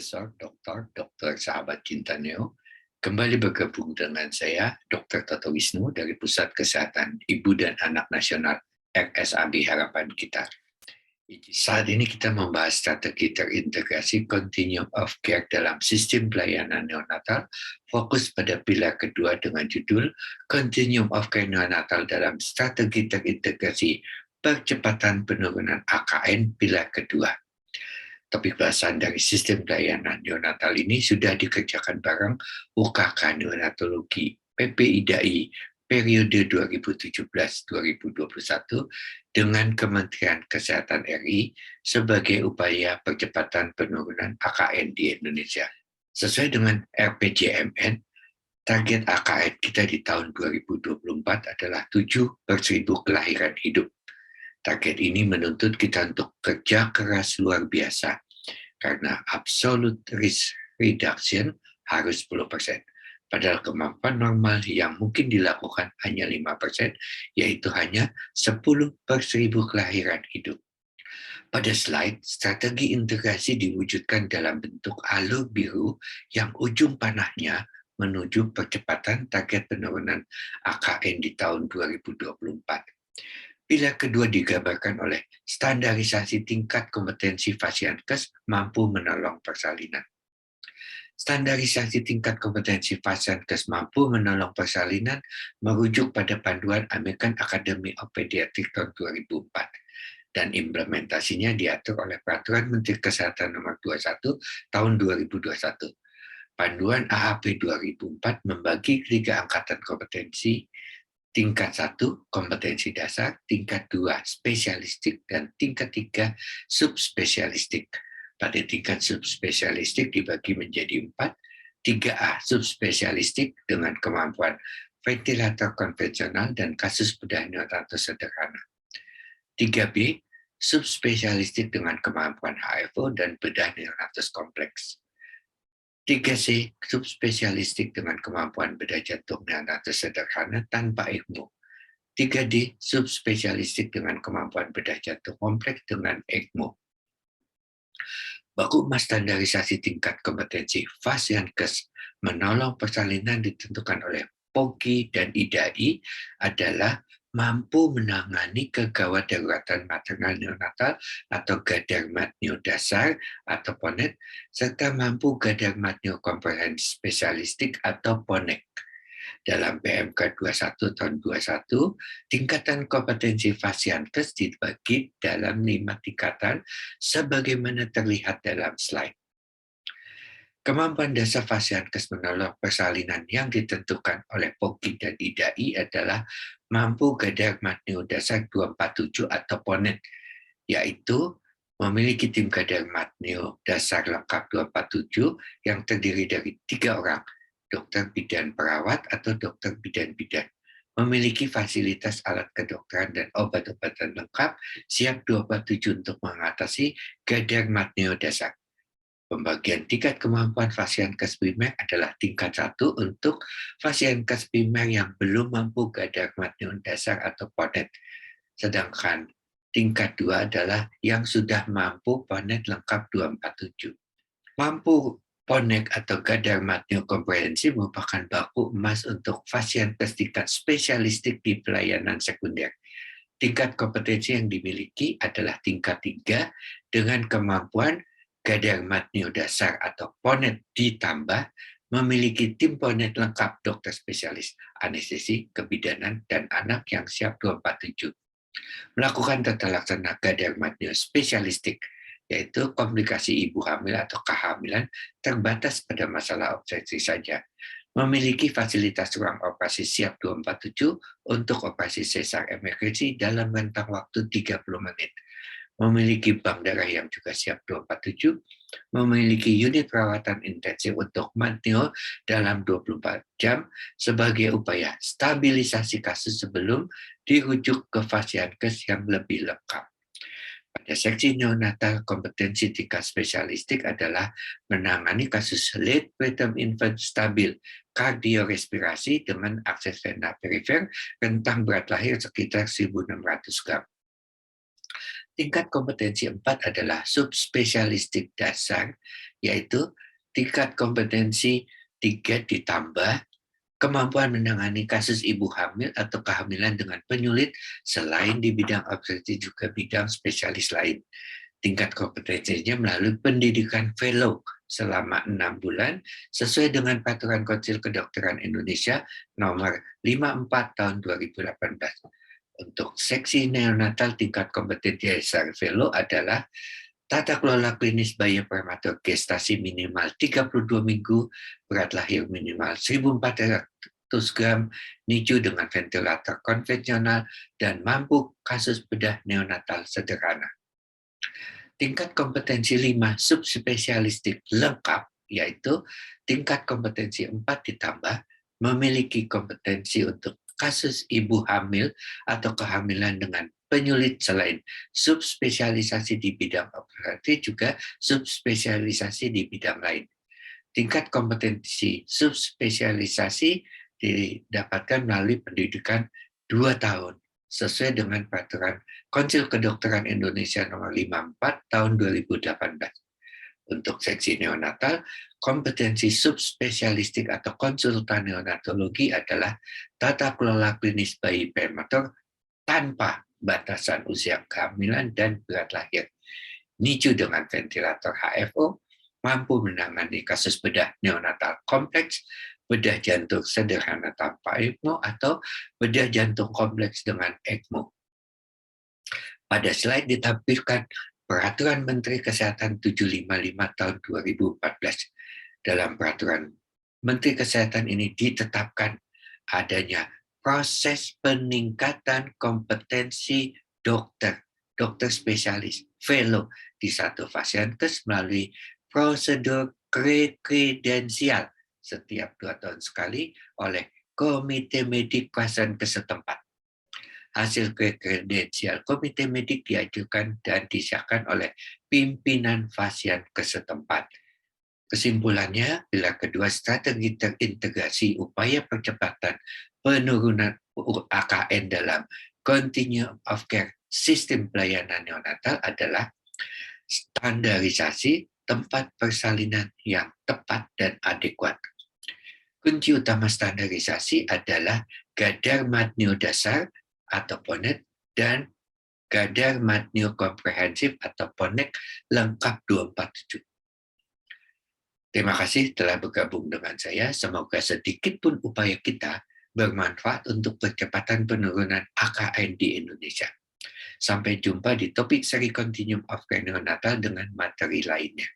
Profesor Dr. Sahabat Cinta Neo kembali bergabung dengan saya, Dr. Toto Wisnu dari Pusat Kesehatan Ibu dan Anak Nasional RSAB Harapan Kita. Saat ini kita membahas strategi terintegrasi Continuum of Care dalam sistem pelayanan neonatal, fokus pada pilar kedua dengan judul Continuum of Care neonatal dalam strategi terintegrasi percepatan penurunan AKN pilar kedua. Topik bahasan dari sistem pelayanan neonatal ini sudah dikerjakan bareng UKK Neonatologi PPIDAI periode 2017-2021 dengan Kementerian Kesehatan RI sebagai upaya percepatan penurunan AKN di Indonesia. Sesuai dengan RPJMN, target AKN kita di tahun 2024 adalah 7 per 1000 kelahiran hidup. Target ini menuntut kita untuk kerja keras luar biasa, karena absolute risk reduction harus 10%. Padahal kemampuan normal yang mungkin dilakukan hanya 5%, yaitu hanya 10 per 1000 kelahiran hidup. Pada slide, strategi integrasi diwujudkan dalam bentuk alur biru yang ujung panahnya menuju percepatan target penurunan AKN di tahun 2024. Pilar kedua digambarkan oleh standarisasi tingkat kompetensi Fasiankes mampu menolong persalinan. Standarisasi tingkat kompetensi Fasiankes mampu menolong persalinan merujuk pada panduan American Academy of Pediatrics tahun 2004 dan implementasinya diatur oleh Peraturan Menteri Kesehatan Nomor 21 tahun 2021. Panduan AAP 2004 membagi 3 angkatan kompetensi: tingkat 1, kompetensi dasar, tingkat 2, spesialistik, dan tingkat 3, subspesialistik. Pada tingkat subspesialistik dibagi menjadi 4, 3A, subspesialistik dengan kemampuan ventilator konvensional dan kasus bedah neonatal sederhana. 3B, subspesialistik dengan kemampuan HFO dan bedah neonatal kompleks. 3C, subspesialistik dengan kemampuan bedah jantung neonatal sederhana tanpa ECMO. 3D, subspesialistik dengan kemampuan bedah jantung kompleks dengan ECMO. Baku emas standarisasi tingkat kompetensi Fasiankes menolong persalinan ditentukan oleh POGI dan IDAI adalah mampu menangani kegawat daruratan maternal neonatal atau gadarmat neodasar atau PONET, serta mampu gadarmat neokomprehensif spesialistik atau PONEK. Dalam PMK 21 tahun 21, tingkatan kompetensi Fasiankes dibagi dalam 5 tingkatan sebagaimana terlihat dalam slide. Kemampuan dasar Fasiankes menolong persalinan yang ditentukan oleh POGI dan IDAI adalah mampu gadarmat neodasar 247 atau PONET, yaitu memiliki tim gadarmat neodasar lengkap 247 yang terdiri dari 3 orang, dokter bidan perawat atau dokter bidan-bidan, memiliki fasilitas alat kedokteran dan obat-obatan lengkap, siap 247 untuk mengatasi gadarmat neodasar. Pembagian tingkat kemampuan Fasiankes primer adalah tingkat 1 untuk Fasiankes primer yang belum mampu gadarmat neodasar atau PONET, sedangkan tingkat 2 adalah yang sudah mampu PONET lengkap 247. Mampu PONEK atau gadarmat neokomprehensif merupakan baku emas untuk Fasiankes tingkat spesialistik di pelayanan sekunder. Tingkat kompetensi yang dimiliki adalah tingkat 3 dengan kemampuan gadarmat neodasar atau PONET ditambah memiliki tim PONET lengkap dokter spesialis anestesi, kebidanan, dan anak yang siap 247. Melakukan tata laksana gadarmat neospesialistik, yaitu komplikasi ibu hamil atau kehamilan terbatas pada masalah obstetrik saja. Memiliki fasilitas ruang operasi siap 247 untuk operasi sesar emergensi dalam rentang waktu 30 menit. Memiliki bank darah yang juga siap 247, memiliki unit perawatan intensif untuk mantio dalam 24 jam sebagai upaya stabilisasi kasus sebelum dirujuk ke Fasiankes yang lebih lengkap. Pada seksi neonatal, kompetensi tingkat spesialistik adalah menangani kasus late preterm infant stabil kardiorespirasi dengan akses vena perifer rentang berat lahir sekitar 1.600 gram. Tingkat kompetensi 4 adalah subspesialistik dasar, yaitu tingkat kompetensi 3 ditambah kemampuan menangani kasus ibu hamil atau kehamilan dengan penyulit selain di bidang obstetrik juga bidang spesialis lain. Tingkat kompetensinya melalui pendidikan fellow selama 6 bulan sesuai dengan Peraturan Konsil Kedokteran Indonesia nomor 54 tahun 2018. Untuk seksi neonatal tingkat kompetensi dasar fellow adalah tata kelola klinis bayi prematur gestasi minimal 32 minggu, berat lahir minimal 1.400 gram, NICU dengan ventilator konvensional, dan mampu kasus bedah neonatal sederhana. Tingkat kompetensi 5 subspesialistik lengkap, yaitu tingkat kompetensi 4 ditambah memiliki kompetensi untuk kasus ibu hamil atau kehamilan dengan penyulit selain subspesialisasi di bidang operasi juga subspesialisasi di bidang lain. Tingkat kompetensi subspesialisasi didapatkan melalui pendidikan 2 tahun sesuai dengan Peraturan Konsil Kedokteran Indonesia nomor 54 tahun 2018. Untuk seksi neonatal, kompetensi subspesialistik atau konsultan neonatologi adalah tata kelola klinis bayi prematur tanpa batasan usia kehamilan dan berat lahir. NICU dengan ventilator HFO, mampu menangani kasus bedah neonatal kompleks, bedah jantung sederhana tanpa ECMO, atau bedah jantung kompleks dengan ECMO. Pada slide ditampilkan Peraturan Menteri Kesehatan 755 tahun 2014. Dalam Peraturan Menteri Kesehatan ini ditetapkan adanya proses peningkatan kompetensi dokter spesialis, fellow di satu Fasiankes melalui prosedur kredensial setiap 2 tahun sekali oleh Komite Medik Fasiankes setempat. Hasil kredensial komite medik diajukan dan disahkan oleh pimpinan Fasiankes setempat. Kesimpulannya, bila kedua strategi terintegrasi upaya percepatan penurunan AKN dalam Continuum of Care sistem pelayanan neonatal adalah standarisasi tempat persalinan yang tepat dan adekuat. Kunci utama standarisasi adalah Gadar Matneo dasar atau PONET dan Gadar Matneo komprehensif atau PONEK lengkap 247. Terima kasih telah bergabung dengan saya. Semoga sedikit pun upaya kita bermanfaat untuk percepatan penurunan AKN di Indonesia. Sampai jumpa di topik seri Continuum of Care Neonatal dengan materi lainnya.